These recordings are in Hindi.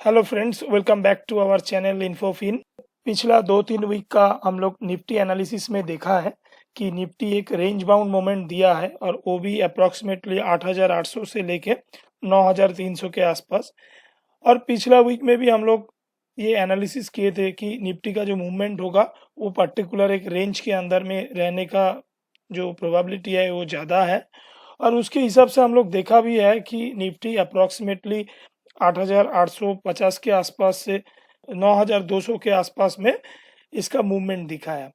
Hello friends, welcome back to our channel Infofin. पिछला 2-3 वीक का हम लोग निफ्टी एनालिसिस में देखा है कि निफ्टी एक रेंज बाउंड मोमेंट दिया है और वो भी अप्रॉक्सीमेटली 8,800 से लेके 9,300 के आसपास। और पिछला वीक में भी हम लोग ये एनालिसिस किए थे कि निफ्टी का जो मूवमेंट होगा वो पर्टिकुलर एक रेंज के अंदर में रहने का जो प्रोबेबिलिटी है वो ज़्यादा है। और उसके हिसाब से हम लोग देखा भी है कि निफ्टी अप्रॉक्सीमेटली 8,850 के आसपास से 9,200 के आसपास में इसका मूवमेंट दिखा है।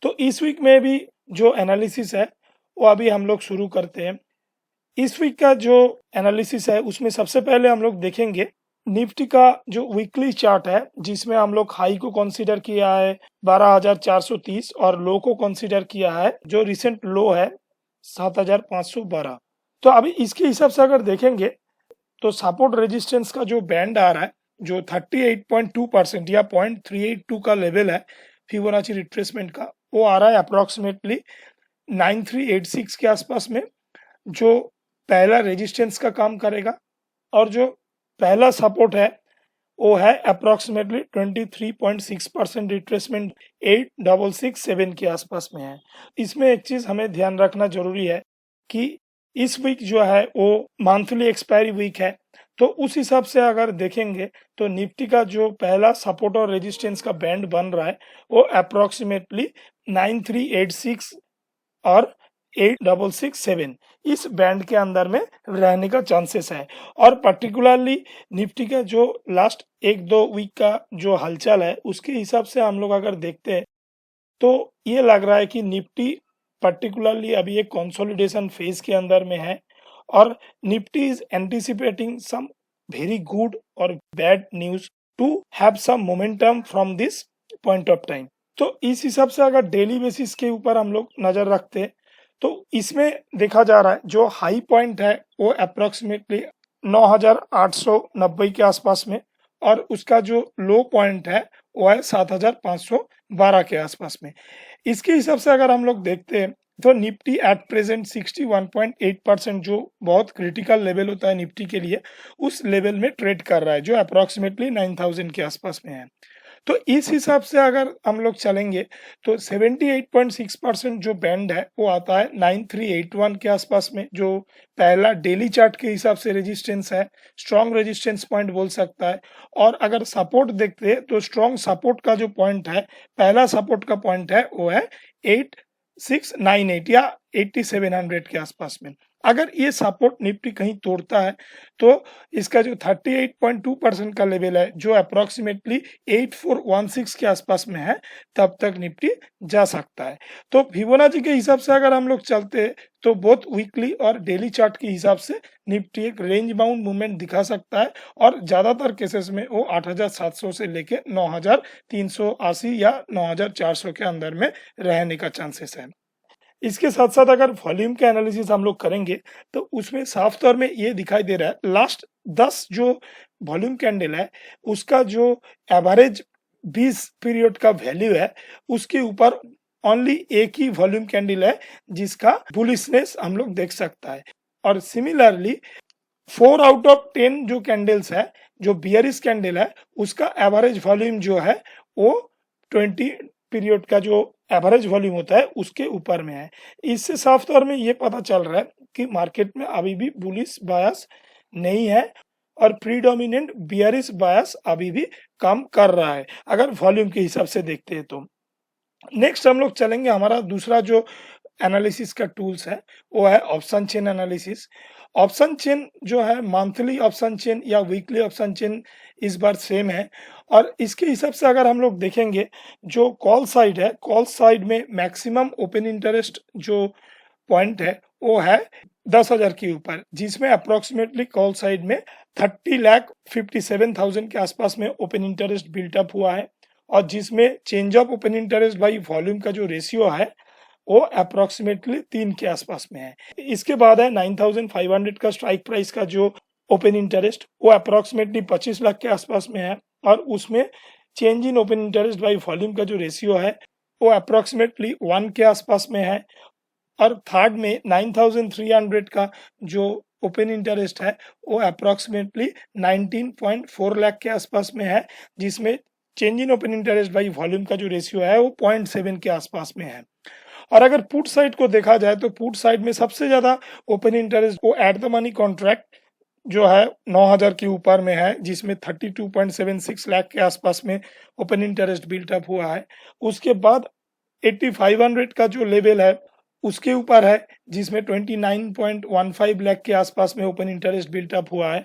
तो इस वीक में भी जो एनालिसिस है वो अभी हम लोग शुरू करते हैं। इस वीक का जो एनालिसिस है उसमें सबसे पहले हम लोग देखेंगे निफ्टी का जो वीकली चार्ट है, जिसमें हम लोग हाई को कंसीडर किया है 12,430 और लो को कंसीडर किया है जो रिसेंट लो है 7,512। तो अभी इसके हिसाब से अगर देखेंगे तो सपोर्ट रेजिस्टेंस का जो बैंड आ रहा है जो 38.2% या 0.382 का लेवल है फिबोनाची रिट्रेसमेंट का, वो आ रहा है अप्रॉक्सीमेटली 9386 के आसपास में, जो पहला रेजिस्टेंस का काम करेगा। और जो पहला सपोर्ट है वो है अप्रॉक्सीमेटली 23.6% रिट्रेसमेंट 8667 के आसपास में है। इसमें एक चीज हमें ध्यान रखना जरूरी है कि इस वीक जो है वो मंथली एक्सपायरी वीक है, तो उस हिसाब से अगर देखेंगे तो निफ्टी का जो पहला सपोर्ट और रेजिस्टेंस का बैंड बन रहा है वो अप्रॉक्सीमेटली 9386 और 8667 इस बैंड के अंदर में रहने का चांसेस है। और पर्टिकुलरली निफ्टी का जो लास्ट 1-2 वीक का जो हलचल है उसके हिसाब से हम लोग अगर देखते हैं तो ये लग रहा है कि निफ्टी पर्टिकुलरली अभी एक कंसोलिडेशन फेज के अंदर में है और Nifty is anticipating some very good और bad news to have some momentum from this point of time. तो इस हिसाब से अगर डेली बेसिस के ऊपर हम लोग नजर रखते हैं तो इसमें देखा जा रहा है जो हाई पॉइंट है वो अप्रोक्सीमेटली 9,890 के आसपास में और उसका जो लो पॉइंट है वो है 7,512 के आसपास में। इसके हिसाब से अगर हम लोग देखते हैं तो निफ्टी एट प्रेजेंट 61.8% जो बहुत क्रिटिकल लेवल होता है निफ्टी के लिए, उस लेवल में ट्रेड कर रहा है जो अप्रोक्सीमेटली 9,000 के आसपास में है। तो इस हिसाब से अगर हम लोग चलेंगे तो 78.6% जो बैंड है वो आता है 9381 के आसपास में, जो पहला डेली चार्ट के हिसाब से रेजिस्टेंस है, स्ट्रॉन्ग रेजिस्टेंस पॉइंट बोल सकता है। और अगर सपोर्ट देखते हैं तो स्ट्रॉन्ग सपोर्ट का जो पॉइंट है, पहला सपोर्ट का पॉइंट है वो है 8698 या 8700 के आसपास में। अगर ये सपोर्ट निफ्टी कहीं तोड़ता है तो इसका जो 38.2% का लेवल है जो अप्रोक्सीमेटली 8416 के आसपास में है, तब तक निफ्टी जा सकता है। तो फिबोनाची के हिसाब से अगर हम लोग चलते हैं तो बहुत वीकली और डेली चार्ट के हिसाब से निफ्टी एक रेंज बाउंड मूवमेंट दिखा सकता है और ज्यादातर केसेस में वो 8,700 से लेके 9,380 या 9,400 के अंदर में रहने का चांसेस है। इसके साथ साथ अगर वॉल्यूम का एनालिसिस हम लोग करेंगे तो उसमें साफ तौर में ये दिखाई दे रहा है लास्ट 10 जो वॉल्यूम कैंडल है उसका जो एवरेज 20 पीरियड का वैल्यू है उसके ऊपर ओनली एक ही वॉल्यूम कैंडल है जिसका बुलिशनेस हम लोग देख सकता है। और सिमिलरली 4 आउट ऑफ 10 जो कैंडल्स है, जो बियरिश कैंडल है, उसका एवरेज वॉल्यूम जो है वो 20 पीरियड का जो एवरेज वॉल्यूम होता है उसके ऊपर में है। इससे साफ तौर में ये पता चल रहा है कि मार्केट में अभी भी बुलिश बायस नहीं है और प्रीडोमिनेंट बियरिश बायस अभी भी काम कर रहा है अगर वॉल्यूम के हिसाब से देखते हैं तो। नेक्स्ट हम लोग चलेंगे, हमारा दूसरा जो एनालिसिस का टूल्स है वो है option chain analysis. Option chain जो है मंथली ऑप्शन चेन या वीकली ऑप्शन चेन इस बार सेम है और इसके हिसाब से अगर हम लोग देखेंगे जो कॉल साइड है, कॉल साइड में मैक्सिमम ओपन इंटरेस्ट जो पॉइंट है वो है 10,000 के ऊपर, जिसमें अप्रोक्सीमेटली कॉल साइड में 30,57,000 के आसपास में ओपन इंटरेस्ट बिल्टअप हुआ है और जिसमें change of open interest by volume का जो रेशियो है वो अप्रोक्सीमेटली 3 के आसपास में है। इसके बाद है 9,500 का स्ट्राइक प्राइस का जो ओपन इंटरेस्ट वो अप्रोक्सीमेटली 25 लाख के आसपास में है और उसमें change in open interest by volume का जो रेशियो है वो अप्रोक्सीमेटली 1 के आसपास में है। और थर्ड में 9,300 का जो ओपन इंटरेस्ट है वो अप्रॉक्सीमेटली 19.4 लाख के आसपास में है, जिसमें change in open interest by volume का जो रेशियो है वो 0.7 के आसपास में है। और अगर पुट साइड को देखा जाए तो पुट साइड में सबसे ज्यादा ओपन इंटरेस्ट वो एट द मनी कॉन्ट्रैक्ट जो है 9,000 के ऊपर में है, जिसमें 32.76 लाख के आसपास में ओपन इंटरेस्ट बिल्टअप हुआ है। उसके बाद 8500 का जो लेवल है उसके ऊपर है, जिसमें 29.15 लाख के आसपास में ओपन इंटरेस्ट बिल्टअप हुआ है।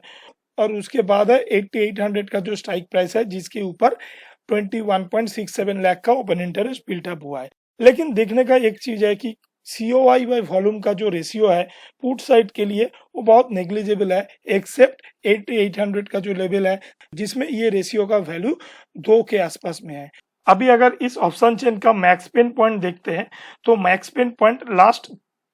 और उसके बाद है 8800 का जो स्ट्राइक प्राइस है, जिसके ऊपर 21.67 लाख का ओपन इंटरेस्ट बिल्टअप हुआ है। लेकिन देखने का एक चीज है कि COI बाय वॉल्यूम का जो रेशियो है पुट साइड के लिए वो बहुत नेग्लिजिबल है, एक्सेप्ट 8800 का जो लेवल है, जिसमें ये रेशियो का वैल्यू 2 के आसपास में है। अभी अगर इस ऑप्शन चेन का मैक्स पेन पॉइंट देखते हैं तो max pain point last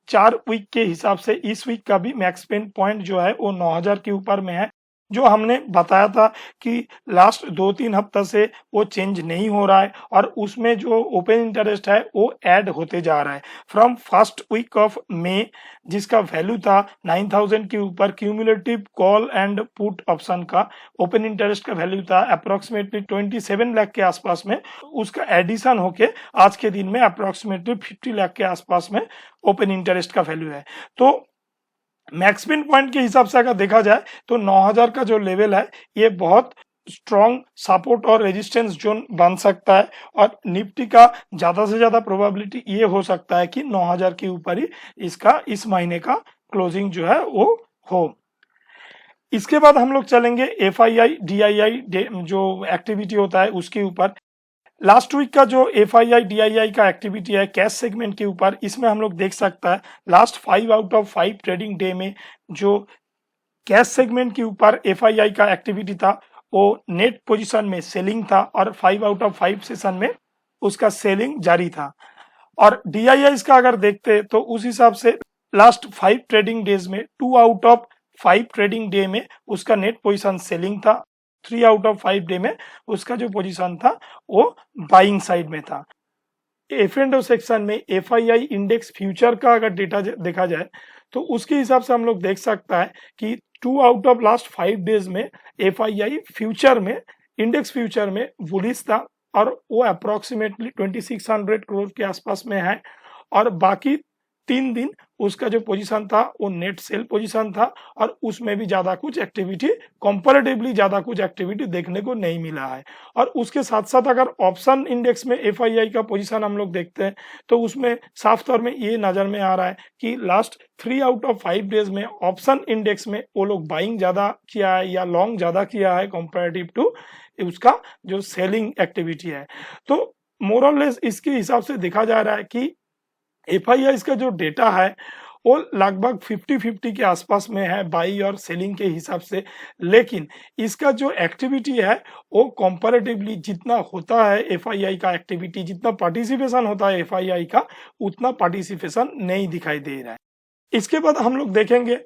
4 week के हिसाब से इस वीक का भी मैक्स पेन पॉइंट जो है वो 9,000 के ऊपर में है। जो हमने बताया था कि लास्ट 2-3 हफ्ता से वो चेंज नहीं हो रहा है और उसमें जो ओपन इंटरेस्ट है वो ऐड होते जा रहा है। From first week of May जिसका वैल्यू था 9,000 के ऊपर, cumulative call and put option का ओपन इंटरेस्ट का वैल्यू था अप्रोक्सीमेटली 27 लाख के आसपास में। उसका एडिशन होके आज के दिन में अप्रोक्सीमेटली 50 लाख के आसपास में ओपन इंटरेस्ट का वैल्यू है। तो मैक्स पिन पॉइंट के हिसाब से अगर देखा जाए तो 9,000 का जो लेवल है ये बहुत स्ट्रॉन्ग सपोर्ट और रेजिस्टेंस जोन बन सकता है और निफ्टी का ज्यादा से ज्यादा प्रोबेबिलिटी ये हो सकता है कि 9,000 के ऊपर ही इसका इस महीने का क्लोजिंग जो है वो हो। इसके बाद हम लोग चलेंगे FII DII जो एक्टिविटी होता है उसके ऊपर। लास्ट वीक का जो FII DII का एक्टिविटी है कैश सेगमेंट के ऊपर, इसमें हम लोग देख सकता है last 5 out of 5 trading day में जो कैश सेगमेंट के ऊपर FII का एक्टिविटी था वो नेट पोजीशन में सेलिंग था और 5 आउट ऑफ 5 सेशन में उसका सेलिंग जारी था। और DII का अगर देखते तो उस हिसाब से लास्ट 5 ट्रेडिंग डेज में 2 आउट ऑफ 5 ट्रेडिंग डे में उसका नेट पोजीशन सेलिंग था, 3 आउट ऑफ 5 डे में उसका जो पोजीशन था वो बाइंग साइड में था। F&O सेक्शन में FII इंडेक्स फ्यूचर का अगर डेटा देखा जाए तो उसके हिसाब से हम लोग देख सकता है कि 2 आउट ऑफ लास्ट 5 डेज में FII फ्यूचर में इंडेक्स फ्यूचर में बुलिश था और वो अप्रोक्सीमेटली 2600 करोड़ के आसपास में है। और बाकी 3 दिन उसका जो पोजीशन था वो नेट सेल पोजीशन था और उसमें भी ज्यादा कुछ एक्टिविटी, कंपैरेटिवली ज्यादा कुछ एक्टिविटी देखने को नहीं मिला है। और उसके साथ साथ अगर ऑप्शन इंडेक्स में FII का पोजीशन हम लोग देखते हैं तो उसमें साफ तौर में ये नजर में आ रहा है कि लास्ट 3 आउट ऑफ 5 डेज में ऑप्शन इंडेक्स में वो लोग बाइंग ज्यादा किया है या लॉन्ग ज्यादा किया है कंपेरेटिव टू उसका जो सेलिंग एक्टिविटी है। तो मोर और लेस इसके हिसाब से देखा जा रहा है कि FII का जो डेटा है वो लगभग 50-50 के आसपास में है बाई और सेलिंग के हिसाब से। लेकिन इसका जो एक्टिविटी है वो कंपैरेटिवली जितना होता है FII का एक्टिविटी, जितना पार्टिसिपेशन होता है FII का, उतना पार्टिसिपेशन नहीं दिखाई दे रहा है। इसके बाद हम लोग देखेंगे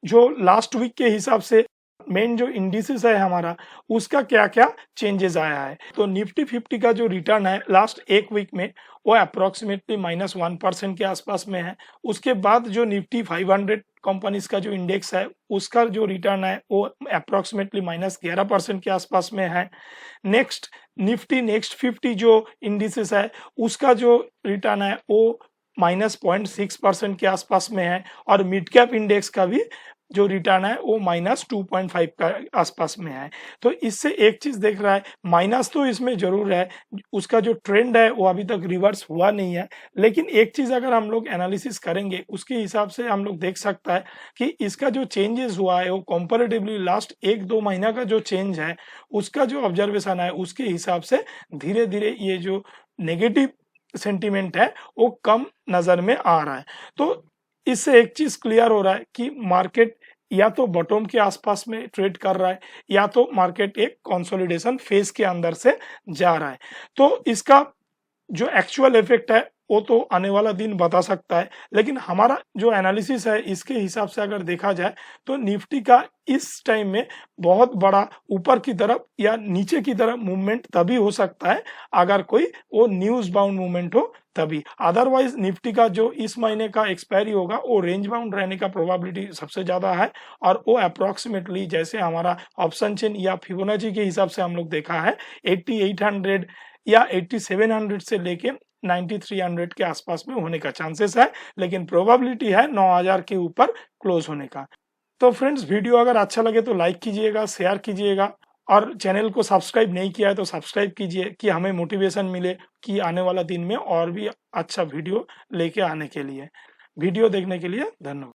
जो लास्ट वीक के हिसाब से मेन जो इंडिसेस है हमारा उसका क्या क्या चेंजेस आया है। तो निफ्टी 50 का जो रिटर्न है लास्ट एक वीक में वो अप्रोक्सीमेटली -1% के आसपास में है। उसके बाद जो निफ्टी 500 कंपनीज का जो इंडेक्स है उसका जो रिटर्न है वो अप्रोक्सीमेटली -11% के आसपास में है। नेक्स्ट निफ्टी नेक्स्ट 50 जो इंडिसेस है उसका जो रिटर्न है वो -0.6% के आसपास में है और मिड कैप इंडेक्स का भी जो रिटर्न है वो -2.5 का आसपास में है। तो इससे एक चीज देख रहा है, माइनस तो इसमें जरूर है, उसका जो ट्रेंड है वो अभी तक रिवर्स हुआ नहीं है। लेकिन एक चीज अगर हम लोग एनालिसिस करेंगे उसके हिसाब से हम लोग देख सकता है कि इसका जो चेंजेस हुआ है वो कंपैरेटिवली लास्ट 1-2 महीना का जो चेंज है उसका जो ऑब्जर्वेशन है उसके हिसाब से धीरे धीरे ये जो नेगेटिव सेंटीमेंट है वो कम नजर में आ रहा है। तो इससे एक चीज क्लियर हो रहा है कि मार्केट या तो बॉटम के आसपास में ट्रेड कर रहा है या तो मार्केट एक कंसोलिडेशन फेज के अंदर से जा रहा है। तो इसका जो एक्चुअल इफेक्ट है वो तो आने वाला दिन बता सकता है, लेकिन हमारा जो एनालिसिस है इसके हिसाब से अगर देखा जाए तो निफ्टी का इस टाइम में बहुत बड़ा ऊपर की तरफ या नीचे की तरफ मूवमेंट तभी हो सकता है अगर कोई वो न्यूज बाउंड मूवमेंट हो तभी। अदरवाइज निफ्टी का जो इस महीने का एक्सपायरी होगा वो रेंज बाउंड रहने का प्रोबेबिलिटी सबसे ज्यादा है, और वो अप्रोक्सीमेटली जैसे हमारा ऑप्शन चेन या फिबोनाची के हिसाब से हम लोग देखा है 8800 या 8700 से लेके 9300 के आसपास में होने का चांसेस है, लेकिन प्रोबेबिलिटी है 9000 के ऊपर क्लोज होने का। तो फ्रेंड्स, वीडियो अगर अच्छा लगे तो लाइक कीजिएगा, शेयर कीजिएगा, और चैनल को सब्सक्राइब नहीं किया है तो सब्सक्राइब कीजिए कि हमें मोटिवेशन मिले कि आने वाला दिन में और भी अच्छा वीडियो लेके आने के लिए। वीडियो देखने के लिए धन्यवाद।